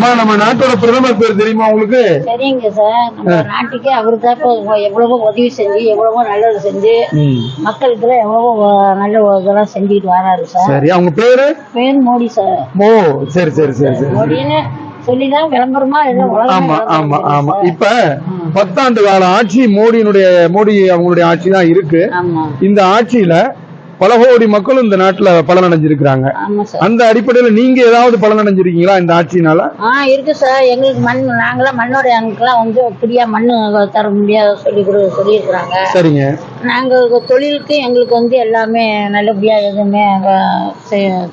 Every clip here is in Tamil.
அம்மா நம்ம நாட்டோட பிரதமர் பேர் தெரியுமா உங்களுக்கு? சரிங்க சார், நம்ம நாட்டுக்கு அவரு தான் எவ்வளவோ உதவி செஞ்சு எவ்வளவோ நல்லது செஞ்சு மக்களுக்கு எவ்வளவோ நல்ல இதெல்லாம் செஞ்சுட்டு வராரு சார். சரி, அவங்க பேரு மோடி சார். ஓ சரி சரி சரி சரி. மோடின்னு சொல்லிதான் விளம்பரமா எல்லாம். ஆமா ஆமா ஆமா. இப்ப 10 ஆண்டு கால ஆட்சி மோடி அவங்களுடைய ஆட்சி தான் இருக்கு. இந்த ஆட்சியில பல கோடி மக்களும் இந்த நாட்டுல பலனடைஞ்சிருக்கிறாங்க. அந்த அடிப்படையில நீங்க ஏதாவது பலனடைஞ்சிருக்கீங்களா இந்த ஆட்சியினால? இருக்கு சார். எங்களுக்கு நாங்களாம் மண்ணோட எனக்குலாம் வந்து ஃப்ரீயா மண்ணு தர முடியாத சொல்லியிருக்கிறாங்க. சரிங்க. நாங்க தொழிலுக்கு எங்களுக்கு வந்து எல்லாமே நல்லபடியா எதுவுமே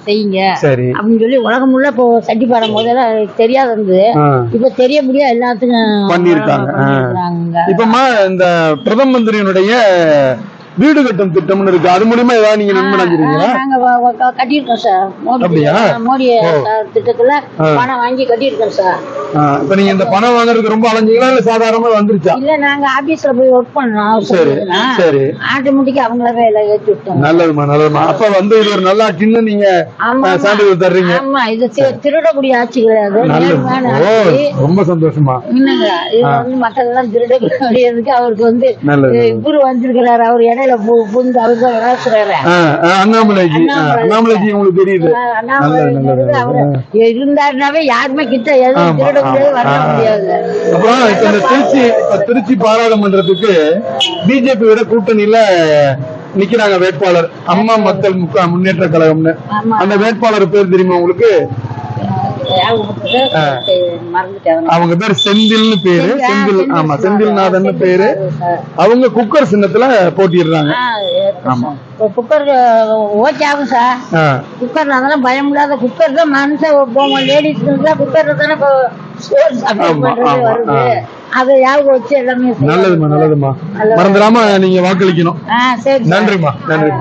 செய்யுங்க அப்படின்னு சொல்லி உலகம் உள்ள இப்போ சட்டி பாடும் போதெல்லாம் தெரியாத இருந்தது. இப்ப தெரிய முடியாது எல்லாத்துக்கும் பண்ணிருக்காங்க. இப்பமா இந்த பிரதம மந்திரியினுடைய வீடு கட்டும் திட்டம்னு இருக்கு, அது மூலமா ஏதாவது நீங்க நன்மை அடைஞ்சிருக்கீங்களா? நாங்க கட்டியிருக்கோம் சார். மோடி திட்டத்துல பணம் வாங்கி கட்டியிருக்கோம் சார். இப்ப நீங்க இந்த பணம் வாங்குறதுக்கு ரொம்ப அலைஞ்சீங்களா இல்ல சாதாரணமா வந்துருச்சா? இல்ல, நாங்க ஆபீஸ்ல போய் ஒர்க் பண்ணோம். சரி சரி. ஆட்டோமேட்டிக்கா அவங்களவே எல்லாம் ஏற்றி விட்டோம். நல்லதுமா நல்லதுமா. அப்ப வந்து இது ஒரு நல்ல ஆட்சின்னு நீங்க சான்றிதழ் தர்றீங்க. ஆமா, இது திருடக்கூடிய ஆட்சி கிடையாது. ரொம்ப சந்தோஷமா. என்னங்க, இது வந்து மக்கள் எல்லாம் திருடக்கூடியதுக்கு அவருக்கு வந்து இவரு வந்திருக்கிறாரு. அவர் இடையில புகுந்து அவருக்கு தான் விளாசுறாரு. அண்ணாமலைஜி உங்களுக்கு தெரியுது. அவரு இருந்தாருனாவே யாருமே கிட்ட எதுவும் திருட முடியாது, வர முடியாது. அப்புறம் இப்ப இந்த திருச்சி பாராளுமன்றத்துக்கு பிஜேபி விட கூட்டணியில நிக்கிறாங்க வேட்பாளர், அம்மா மக்கள் முன்னேற்ற கழகம்னு. அந்த வேட்பாளர் பேர் தெரியுமா உங்களுக்கு? அவங்க பேர் செந்தில்னு பேரு. செந்தில், ஆமா செந்தில்நாதன் பேரு. அவங்க குக்கர் சின்னத்துல போட்டிடுறாங்க. குக்கர் ஓகே ஆகும் சார். குக்கர் அதெல்லாம் பயம் இல்லாத குக்கர் தான். மனுஷன் லேடிஸ் குக்கர் தானே வருது. அதை ஞாபகம் வச்சு எல்லாமே. நல்லதுமா நல்லதுமா. மறந்துடாம நீங்க வாக்களிக்கணும். நன்றிமா நன்றி.